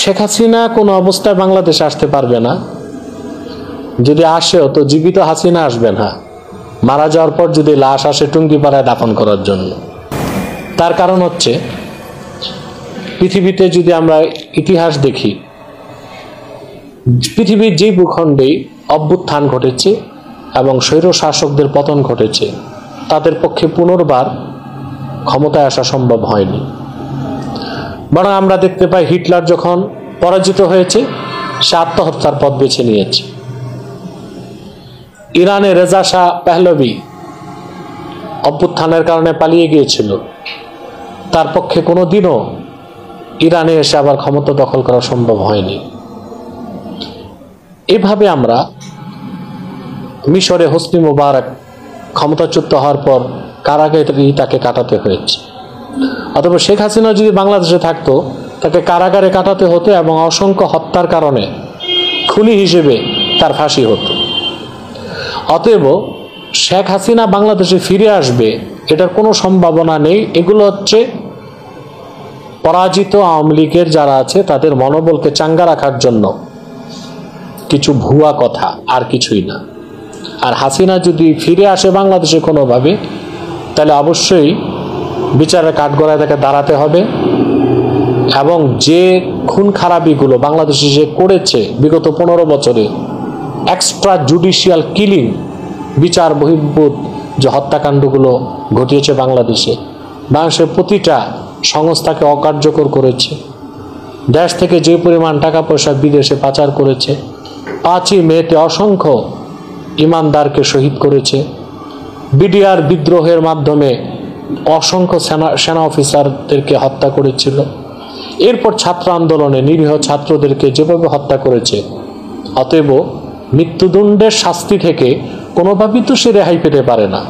শেখ হাসিনা কোনো অবস্থায় বাংলাদেশে আসতে পারবে না, যদি আসেও তো জীবিত হাসিনা আসবে না, মারা যাওয়ার পর যদি লাশ আসে টুঙ্গিপাড়ায় দাফন করার জন্য। তার কারণ হচ্ছে পৃথিবীতে যদি আমরা ইতিহাস দেখি, পৃথিবীর যে ভূখণ্ডেই অভ্যুত্থান ঘটেছে এবং স্বৈর শাসকদের পতন ঘটেছে, তাদের পক্ষে পুনর্বার ক্ষমতায় আসা সম্ভব হয়নি। বরং আমরা দেখতে পাই হিটলার যখন পরাজিত হয়েছে, সে আত্মহত্যার পথ বেছে নিয়েছে। ইরানে রেজা শাহ পেহলভি অভ্যুত্থানের কারণে পালিয়ে গিয়েছিল, তার পক্ষে কোনোদিনও ইরানে এসে আবার ক্ষমতা দখল করা সম্ভব হয়নি। এভাবে আমরা মিশরে হোসনি মুবারক ক্ষমতাচ্যুত হওয়ার পর কারাগারেই তাকে কাটাতে হয়েছে, অথবা শেখ হাসিনা যদি বাংলাদেশে থাকতো তাকে কারাগারে কাটাতে হতো এবং অসংখ্য হত্যার কারণে খুনি হিসেবে তার ফাঁসি হতো। অতএব শেখ হাসিনা বাংলাদেশে ফিরে আসবে এটার কোনো সম্ভাবনা নেই। এগুলো হচ্ছে পরাজিত আওয়ামী লীগের যারা আছে তাদের মনোবলকে চাঙ্গা রাখার জন্য কিছু ভুয়া কথা, আর কিছুই না। আর হাসিনা যদি ফিরে আসে বাংলাদেশে কোনোভাবে, তাহলে অবশ্যই বিচারের কাঠগড়ায় তাকে দাঁড়াতে হবে এবং যে খুন খারাপিগুলো বাংলাদেশে যে করেছে বিগত 15 বছরে, এক্সট্রা জুডিশিয়াল কিলিং, বিচার বহির্ভূত যে হত্যাকাণ্ডগুলো ঘটিয়েছে বাংলাদেশে, বাংলাদেশের প্রতিটা সংস্থাকে অকার্যকর করেছে, দেশ থেকে যে পরিমাণ টাকা পয়সা বিদেশে পাচার করেছে, 5ই মেতে অসংখ্য ইমানদারকে শহীদ করেছে, বিডিআর বিদ্রোহের মাধ্যমে অসংখ্য সেনা অফিসারদেরকে হত্যা করেছিল, এরপর ছাত্র আন্দোলনে নিরীহ ছাত্রদেরকে যেভাবে হত্যা করেছে। অতএব মৃত্যুদণ্ডের শাস্তি থেকে কোনোভাবেই তো সে রেহাই পেতে পারে না।